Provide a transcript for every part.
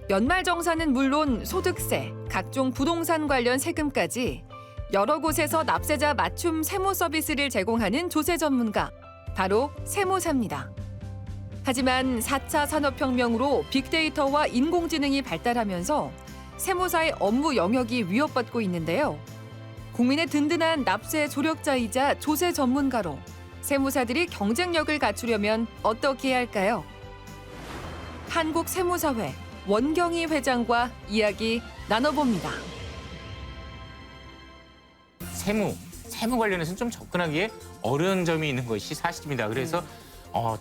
연말정산은 물론 소득세, 각종 부동산 관련 세금까지 여러 곳에서 납세자 맞춤 세무 서비스를 제공하는 조세 전문가, 바로 세무사입니다. 하지만 4차 산업혁명으로 빅데이터와 인공지능이 발달하면서 세무사의 업무 영역이 위협받고 있는데요. 국민의 든든한 납세 조력자이자 조세 전문가로 세무사들이 경쟁력을 갖추려면 어떻게 해야 할까요? 한국세무사회 원경희 회장과 이야기 나눠봅니다. 세무 관련해서는 좀 접근하기에 어려운 점이 있는 것이 사실입니다. 그래서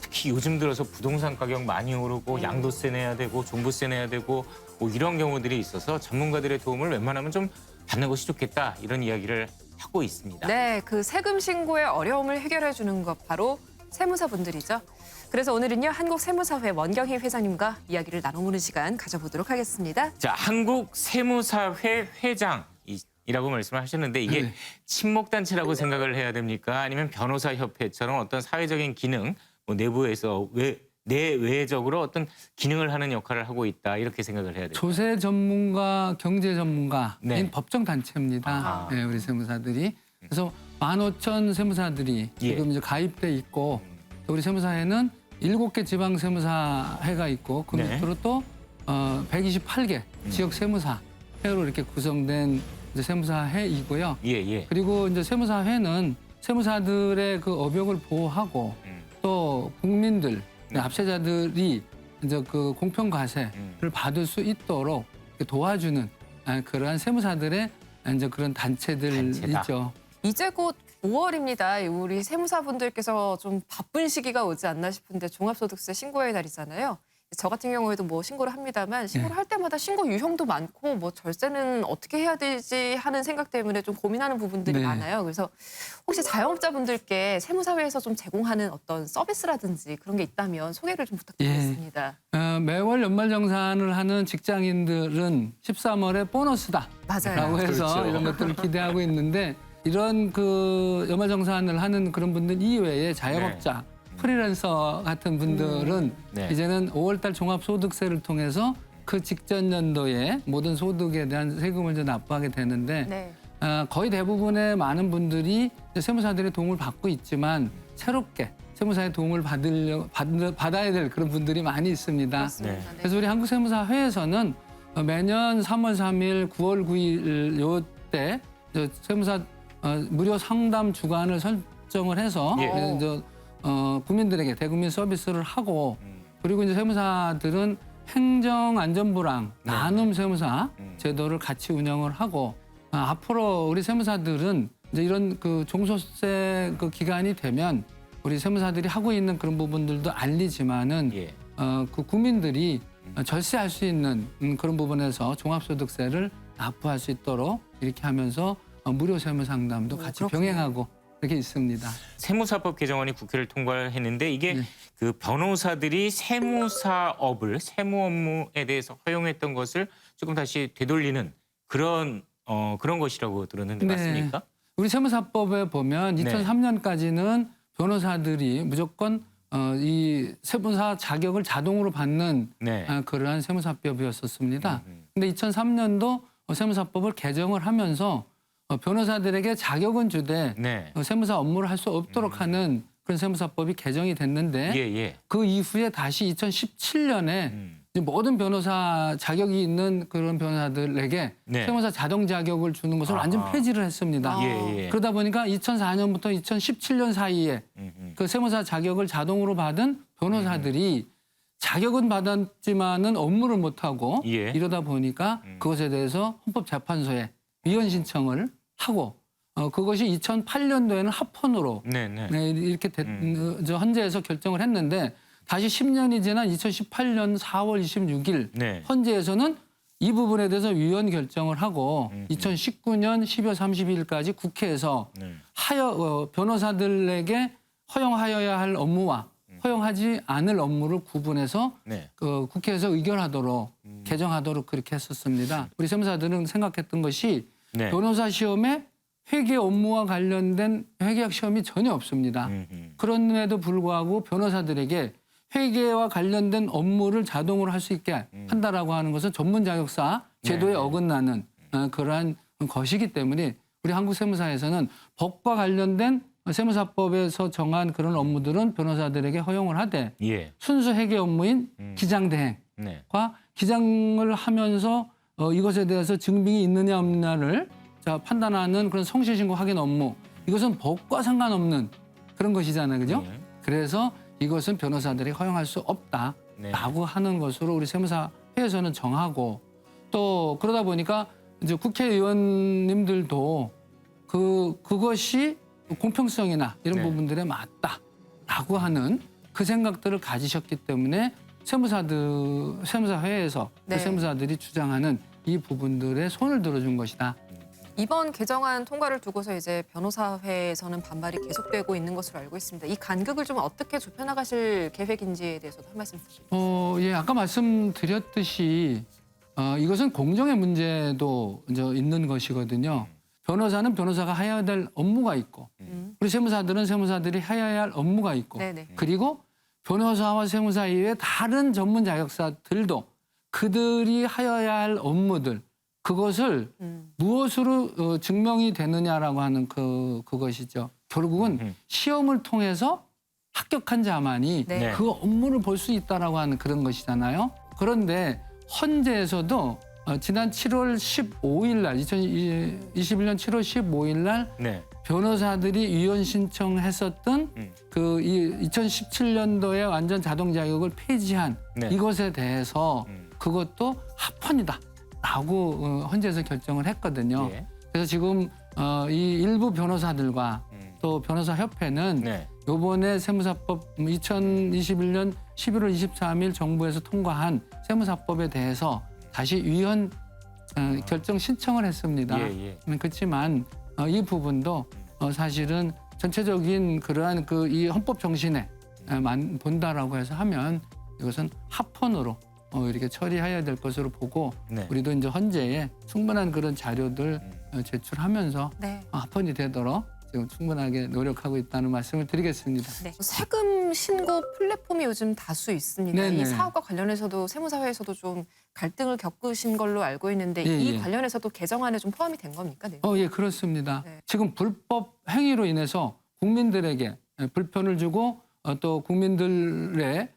특히 요즘 들어서 부동산 가격 많이 오르고 양도세 내야 되고 종부세 내야 되고 뭐 이런 경우들이 있어서 전문가들의 도움을 웬만하면 좀 받는 것이 좋겠다 이런 이야기를 하고 있습니다. 네, 그 세금 신고의 어려움을 해결해 주는 것 바로 세무사분들이죠. 그래서 오늘은요, 한국세무사회 원경희 회장님과 이야기를 나눠보는 시간 가져보도록 하겠습니다. 자, 한국세무사회 회장이라고 말씀을 하셨는데 이게 친목단체라고 생각을 해야 됩니까? 아니면 변호사협회처럼 어떤 사회적인 기능, 뭐 내부에서 내외적으로 어떤 기능을 하는 역할을 하고 있다 이렇게 생각을 해야 돼요. 조세 전문가, 경제 전문가인 네. 법정 단체입니다. 네, 우리 세무사들이. 그래서 15,000 세무사들이 지금 이제 가입돼 있고 또 우리 세무사회는 7개 지방 세무사회가 있고 그 네. 밑으로 또 128개 지역 세무사회로 이렇게 구성된 이제 세무사회이고요. 예. 그리고 이제 세무사회는 세무사들의 그 업역을 보호하고 또 국민들, 납세자들이 이제 그 공평 과세를 받을 수 있도록 도와주는 그러한 세무사들의 이제 그런 단체들이죠. 이제 곧 5월입니다. 우리 세무사분들께서 좀 바쁜 시기가 오지 않나 싶은데 종합소득세 신고의 날이잖아요. 저 같은 경우에도 뭐 신고를 합니다만 신고를 할 때마다 신고 유형도 많고 뭐 절세는 어떻게 해야 되지 하는 생각 때문에 좀 고민하는 부분들이 많아요. 그래서 혹시 자영업자분들께 세무사회에서 좀 제공하는 어떤 서비스라든지 그런 게 있다면 소개를 좀 부탁드리겠습니다. 매월 연말정산을 하는 직장인들은 13월에 보너스다. 맞아요. 라고 해서 그렇죠. 이런 것들을 기대하고 있는데 이런 그 연말정산을 하는 그런 분들 이외에 자영업자, 프리랜서 같은 분들은 이제는 5월달 종합소득세를 통해서 그 직전 연도에 모든 소득에 대한 세금을 이제 납부하게 되는데 거의 대부분의 많은 분들이 이제 세무사들의 도움을 받고 있지만 새롭게 세무사의 도움을 받아야 될 그런 분들이 많이 있습니다. 맞습니다. 그래서 우리 한국세무사회에서는 매년 3월 3일, 9월 9일 요때 세무사 무료 상담 주간을 설정을 해서 이제 국민들에게 대국민 서비스를 하고 그리고 이제 세무사들은 행정안전부랑 나눔 세무사 제도를 같이 운영을 하고 앞으로 우리 세무사들은 이제 이런 그 종소세 그 기간이 되면 우리 세무사들이 하고 있는 그런 부분들도 알리지만은 그 국민들이 절세할 수 있는 그런 부분에서 종합소득세를 납부할 수 있도록 이렇게 하면서 무료 세무 상담도 같이 그렇군요. 병행하고 이렇게 있습니다. 세무사법 개정안이 국회를 통과를 했는데 이게 그 변호사들이 세무사업을 세무 업무에 대해서 허용했던 것을 조금 다시 되돌리는 그런 것이라고 들었는데 맞습니까? 우리 세무사법에 보면 2003년까지는 변호사들이 무조건 이 세무사 자격을 자동으로 받는 그러한 세무사법이었었습니다. 근데 2003년도 세무사법을 개정을 하면서 변호사들에게 자격은 주되 세무사 업무를 할 수 없도록 하는 그런 세무사법이 개정이 됐는데 그 이후에 다시 2017년에 모든 변호사 자격이 있는 그런 변호사들에게 세무사 자동 자격을 주는 것을 완전 폐지를 했습니다. 그러다 보니까 2004년부터 2017년 사이에 그 세무사 자격을 자동으로 받은 변호사들이 자격은 받았지만은 업무를 못하고 이러다 보니까 그것에 대해서 헌법재판소에 위헌 신청을 하고 그것이 2008년도에는 합헌으로 이렇게 헌재에서 결정을 했는데 다시 10년이 지난 2018년 4월 26일 헌재에서는 이 부분에 대해서 위헌 결정을 하고 2019년 12월 30일까지 국회에서 변호사들에게 허용하여야 할 업무와 허용하지 않을 업무를 구분해서 그 국회에서 의결하도록 개정하도록 그렇게 했었습니다. 우리 세무사들은 생각했던 것이 변호사 시험에 회계 업무와 관련된 회계학 시험이 전혀 없습니다. 그럼에도 불구하고 변호사들에게 회계와 관련된 업무를 자동으로 할 수 있게 한다라고 하는 것은 전문 자격사 제도에 네. 어긋나는 그러한 것이기 때문에 우리 한국 세무사에서는 법과 관련된 세무사법에서 정한 그런 업무들은 변호사들에게 허용을 하되 예. 순수 회계 업무인 기장대행과 네. 기장을 하면서 이것에 대해서 증빙이 있느냐 없느냐를 판단하는 그런 성실신고 확인 업무, 이것은 법과 상관없는 그런 것이잖아요. 그죠? 예. 그래서 이것은 변호사들이 허용할 수 없다라고 네. 하는 것으로 우리 세무사회에서는 정하고, 또 그러다 보니까 이제 국회의원님들도 그것이 공평성이나 이런 네. 부분들에 맞다라고 하는 그 생각들을 가지셨기 때문에 세무사회에서 네. 세무사들이 주장하는 이 부분들에 손을 들어준 것이다. 이번 개정안 통과를 두고서 이제 변호사회에서는 반발이 계속되고 있는 것으로 알고 있습니다. 이 간극을 좀 어떻게 좁혀나가실 계획인지에 대해서도 한 말씀 부탁드립니다. 예, 아까 말씀드렸듯이 이것은 공정의 문제도 이제 있는 것이거든요. 변호사는 변호사가 해야 될 업무가 있고, 우리 세무사들은 세무사들이 해야 할 업무가 있고, 네네. 그리고 변호사와 세무사 이외에 다른 전문 자격사들도 그들이 하여야 할 업무들, 그것을 무엇으로 증명이 되느냐라고 하는 그것이죠. 결국은 시험을 통해서 합격한 자만이 네. 그 업무를 볼 수 있다라고 하는 그런 것이잖아요. 그런데 헌재에서도 지난 7월 15일 날, 2021년 7월 15일 날 네. 변호사들이 위헌 신청했었던 그 2017년도에 완전 자동 자격을 폐지한 네. 이것에 대해서 그것도 합헌이다라고 헌재에서 결정을 했거든요. 예. 그래서 지금 이 일부 변호사들과 또 변호사협회는 네. 이번에 세무사법 2021년 11월 23일 정부에서 통과한 세무사법에 대해서 다시 위헌 결정 신청을 했습니다. 예, 예. 그렇지만 이 부분도 사실은 전체적인 그러한 이 헌법 정신에 본다라고 해서 하면 이것은 합헌으로 이렇게 처리해야 될 것으로 보고, 네. 우리도 이제 헌재에 충분한 그런 자료들 제출하면서 네. 합헌이 되도록 지금 충분하게 노력하고 있다는 말씀을 드리겠습니다. 네. 세금 신고 플랫폼이 요즘 다수 있습니다. 네네. 이 사업과 관련해서도 세무사회에서도 좀 갈등을 겪으신 걸로 알고 있는데 예, 이 예. 관련해서도 개정안에 좀 포함이 된 겁니까? 네. 예, 그렇습니다. 네. 지금 불법 행위로 인해서 국민들에게 불편을 주고 또 국민들의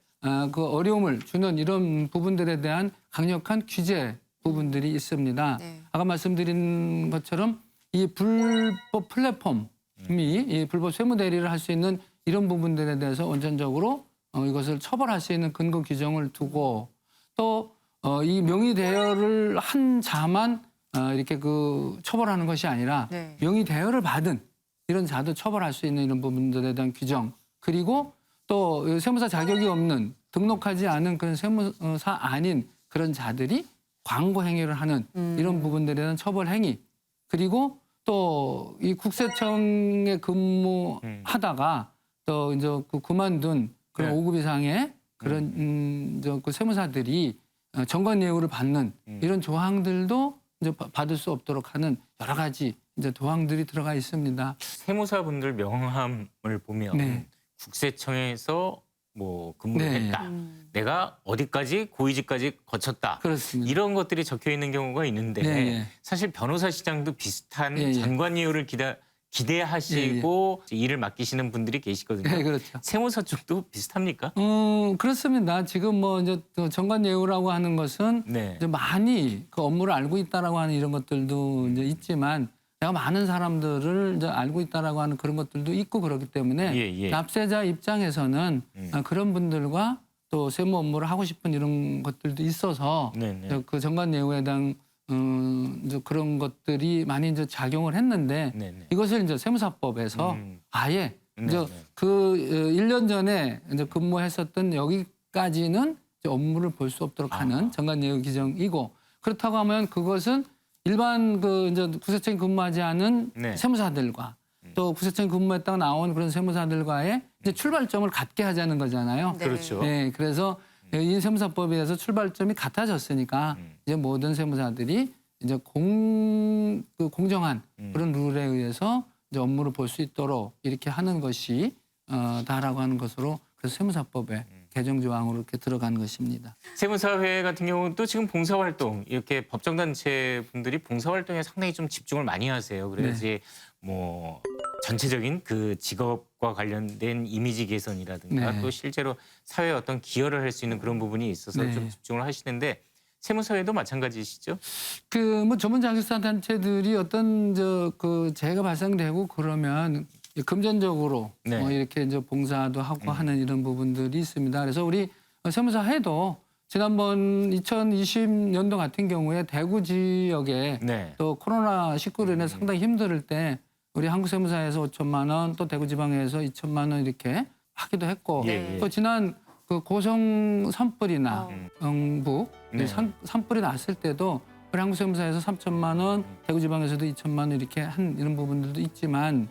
그 어려움을 주는 이런 부분들에 대한 강력한 규제 부분들이 있습니다. 네. 아까 말씀드린 것처럼 이 불법 플랫폼이 이 불법 세무 대리를 할 수 있는 이런 부분들에 대해서 원천적으로 이것을 처벌할 수 있는 근거 규정을 두고, 또 이 명의 대여를 한 자만 이렇게 처벌하는 것이 아니라 네. 명의 대여를 받은 이런 자도 처벌할 수 있는 이런 부분들에 대한 규정, 그리고 또 세무사 자격이 없는 등록하지 않은 그런 세무사 아닌 그런 자들이 광고 행위를 하는 이런 부분들에 대한 처벌 행위, 그리고 또 이 국세청에 근무하다가 또 이제 그만둔 그런 네. 5급 이상의 그런 그 세무사들이 정관 예우를 받는 이런 조항들도 이제 받을 수 없도록 하는 여러 가지 이제 조항들이 들어가 있습니다. 세무사분들 명함을 보면 네. 국세청에서 뭐 근무를 네. 했다. 내가 어디까지 고위직까지 거쳤다. 그렇습니다. 이런 것들이 적혀 있는 경우가 있는데 네, 네. 사실 변호사 시장도 비슷한 네, 네. 전관예우를 기대하시고 일을 맡기시는 분들이 계시거든요. 네, 그렇죠. 세무사 쪽도 비슷합니까? 그렇습니다. 지금 뭐 이제 또 정관 예우라고 하는 것은 네. 이제 많이 그 업무를 알고 있다라고 하는 이런 것들도 이제 있지만, 내가 많은 사람들을 이제 알고 있다라고 하는 그런 것들도 있고 그렇기 때문에 예, 예. 납세자 입장에서는 그런 분들과 또 세무 업무를 하고 싶은 이런 것들도 있어서 네, 네. 이제 그 정관 예우에 대한 이제 그런 것들이 많이 이제 작용을 했는데, 네, 네. 이것을 이제 세무사법에서 아예 네, 이제 네. 그 1년 전에 이제 근무했었던 여기까지는 이제 업무를 볼 수 없도록 하는 정관 예우 규정이고, 그렇다고 하면 그것은 일반 이제 국세청에 근무하지 않은 네. 세무사들과 또 국세청에 근무했다가 나온 그런 세무사들과의 이제 출발점을 같게 하자는 거잖아요. 네. 그렇죠. 네, 그래서 이 세무사법에 대해서 출발점이 같아졌으니까 이제 모든 세무사들이 이제 공정한 그런 룰에 의해서 이제 업무를 볼 수 있도록 이렇게 하는 것이 다라고 하는 것으로 그래서 세무사법에 개정 조항으로 이렇게 들어간 것입니다. 세무사회 같은 경우는 또 지금 봉사활동 이렇게 법정단체 분들이 봉사활동에 상당히 좀 집중을 많이 하세요. 그래야지 뭐 전체적인 그 직업과 관련된 이미지 개선이라든가 네. 또 실제로 사회에 어떤 기여를 할 수 있는 그런 부분이 있어서 네. 좀 집중을 하시는데 세무사회도 마찬가지시죠? 그 뭐 전문 자격사 단체들이 어떤 재해가 발생되고 그러면 금전적으로 네. 이렇게 이제 봉사도 하고 하는 이런 부분들이 있습니다. 그래서 우리 세무사회도 지난번 2020년도 같은 경우에 대구 지역에 네. 또 코로나19로 인해 상당히 힘들 때 우리 한국세무사에서 5천만 원, 또 대구지방에서 2천만 원 이렇게 하기도 했고 예, 예. 또 지난 그 고성 산불이나 경북 네. 산불이 났을 때도 우리 한국세무사에서 3천만 원, 대구지방에서도 2천만 원 이렇게 한 이런 부분들도 있지만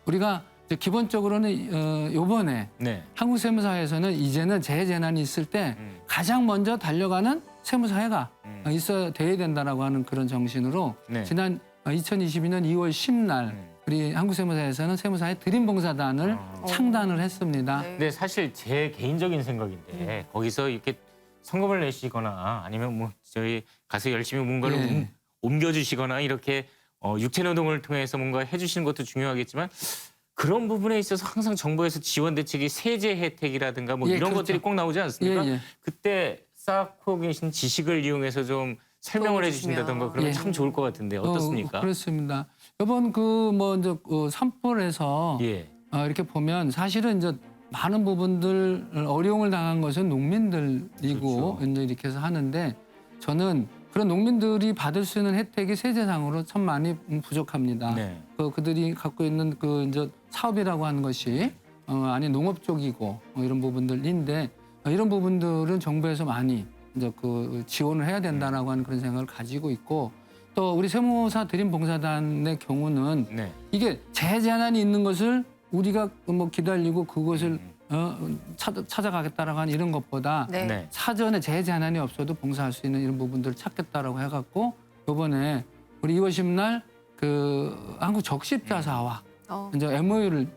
우리가 이제 기본적으로는 요번에 네. 한국세무사에서는 이제는 재해재난이 있을 때 가장 먼저 달려가는 세무사회가 있어야 돼야 된다라고 하는 그런 정신으로 네. 지난 2022년 2월 10날 우리 한국세무사에서는 세무사회 드림봉사단을 창단을 했습니다. 네. 근데 사실 제 개인적인 생각인데 거기서 이렇게 성금을 내시거나 아니면 뭐 저희 가서 열심히 뭔가를 예. 옮겨주시거나 이렇게 육체노동을 통해서 뭔가 해주시는 것도 중요하겠지만 그런 부분에 있어서 항상 정부에서 지원 대책이 세제 혜택이라든가 뭐 예, 이런 그렇죠. 것들이 꼭 나오지 않습니까? 예, 예. 그때 쌓고 계신 지식을 이용해서 좀 설명을 도움을 해주신다던가 주시면. 그러면 예. 참 좋을 것 같은데 어떻습니까? 그렇습니다. 이번 산불에서 예. 이렇게 보면 사실은 이제 많은 부분들 어려움을 당한 것은 농민들이고 그렇죠. 이제 이렇게 해서 하는데 저는 그런 농민들이 받을 수 있는 혜택이 세제상으로 참 많이 부족합니다. 네. 그들이 갖고 있는 이제 사업이라고 하는 것이 아니 농업 쪽이고 이런 부분들인데 이런 부분들은 정부에서 많이 이제 지원을 해야 된다라고 하는 그런 생각을 가지고 있고 또 우리 세무사 드림봉사단의 경우는 네. 이게 재해재난이 있는 것을 우리가 뭐 기다리고 그것을 찾아가겠다라고 하는 이런 것보다 네. 네. 사전에 재해재난이 없어도 봉사할 수 있는 이런 부분들을 찾겠다라고 해갖고 이번에 우리 2월 10날 한국 적십자사와 이제 MOU를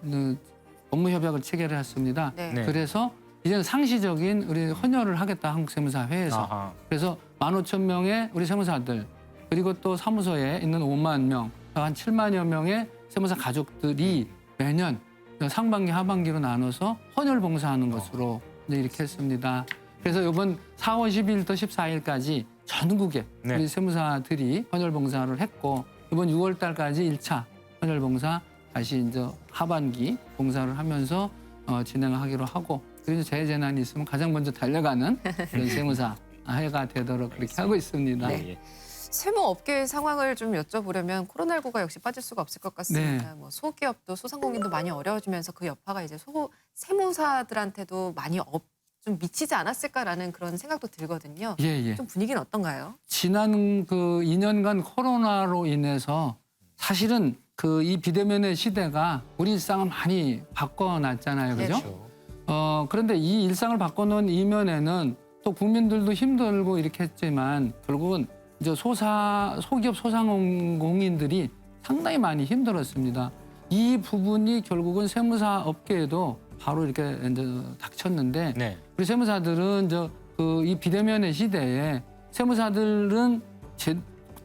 업무 협약을 체결을 했습니다. 네. 네. 그래서 이제는 상시적인 우리 헌혈을 하겠다 한국세무사회에서 아하. 그래서 15,000명의 우리 세무사들 그리고 또 사무소에 있는 5만 명, 한 7만여 명의 세무사 가족들이 매년 상반기, 하반기로 나눠서 헌혈 봉사하는 것으로 이제 이렇게 했습니다. 그래서 이번 4월 12일부터 14일까지 전국에 네. 우리 세무사들이 헌혈 봉사를 했고 이번 6월 달까지 1차 헌혈 봉사 다시 이제 하반기 봉사를 하면서 진행하기로 하고 그리고 재해재난이 있으면 가장 먼저 달려가는 그런 세무사 회가 되도록 그렇게 하고 있습니다. 네. 예. 세무업계의 상황을 좀 여쭤보려면 코로나19가 역시 빠질 수가 없을 것 같습니다. 뭐 소기업도 소상공인도 많이 어려워지면서 그 여파가 이제 세무사들한테도 많이 좀 미치지 않았을까라는 그런 생각도 들거든요. 예. 좀 분위기는 어떤가요? 지난 2년간 코로나로 인해서 사실은 이 비대면의 시대가 우리 일상을 많이 바꿔놨잖아요. 그죠? 그렇죠. 그런데 이 일상을 바꿔놓은 이면에는 또 국민들도 힘들고 이렇게 했지만 결국은 이제 소기업 소상공인들이 상당히 많이 힘들었습니다. 이 부분이 결국은 세무사 업계에도 바로 이렇게 이제 닥쳤는데 네. 우리 세무사들은 이제 이 비대면의 시대에 세무사들은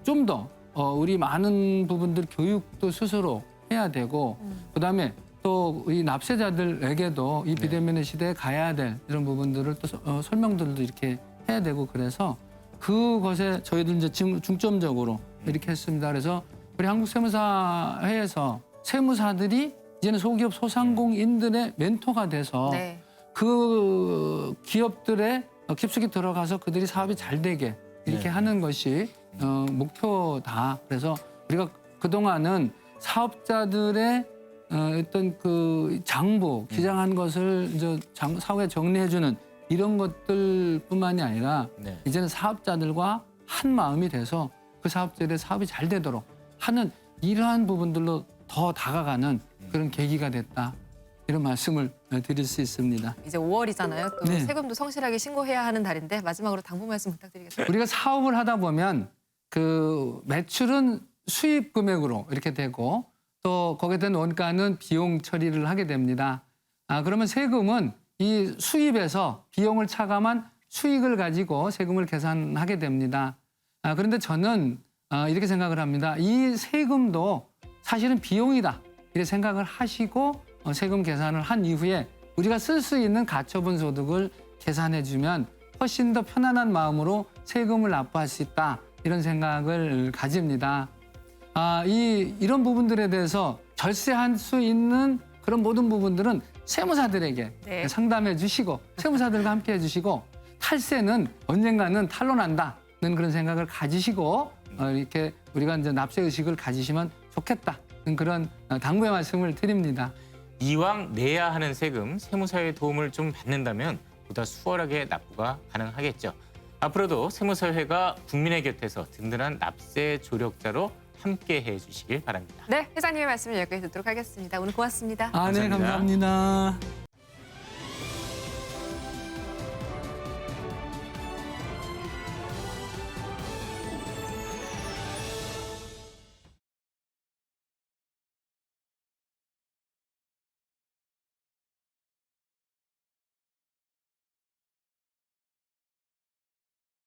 좀 더 우리 많은 부분들 교육도 스스로 해야 되고 그다음에 또 이 납세자들에게도 이 비대면의 시대에 가야 될 이런 부분들을 또 설명들도 이렇게 해야 되고 그래서 그것에 저희들 이제 중점적으로 이렇게 했습니다. 그래서 우리 한국세무사회에서 세무사들이 이제는 소기업 소상공인들의 멘토가 돼서 네. 그 기업들에 깊숙이 들어가서 그들이 사업이 잘 되게 이렇게 네. 하는 것이 목표다. 그래서 우리가 그동안은 사업자들의 어떤 장부, 기장한 것을 이제 사후에 정리해주는 이런 것들뿐만이 아니라 네. 이제는 사업자들과 한 마음이 돼서 그 사업자들의 사업이 잘 되도록 하는 이러한 부분들로 더 다가가는 그런 계기가 됐다. 이런 말씀을 드릴 수 있습니다. 이제 5월이잖아요. 또 네. 세금도 성실하게 신고해야 하는 달인데 마지막으로 당부 말씀 부탁드리겠습니다. 우리가 사업을 하다 보면 매출은 수입 금액으로 이렇게 되고 또 거기에 대한 원가는 비용 처리를 하게 됩니다. 그러면 세금은 이 수입에서 비용을 차감한 수익을 가지고 세금을 계산하게 됩니다. 그런데 저는 이렇게 생각을 합니다. 이 세금도 사실은 비용이다. 이렇게 생각을 하시고 세금 계산을 한 이후에 우리가 쓸 수 있는 가처분 소득을 계산해주면 훨씬 더 편안한 마음으로 세금을 납부할 수 있다. 이런 생각을 가집니다. 이런 부분들에 대해서 절세할 수 있는 그런 모든 부분들은 세무사들에게 네. 상담해 주시고 세무사들과 함께 해주시고 탈세는 언젠가는 탄로난다는 그런 생각을 가지시고 이렇게 우리가 이제 납세 의식을 가지시면 좋겠다는 그런 당부의 말씀을 드립니다. 이왕 내야 하는 세금, 세무사의 도움을 좀 받는다면 보다 수월하게 납부가 가능하겠죠. 앞으로도 세무사회가 국민의 곁에서 든든한 납세 조력자로 함께해 주시길 바랍니다. 네, 회장님의 말씀을 여기까지 듣도록 하겠습니다. 오늘 고맙습니다. 네, 감사합니다. 감사합니다.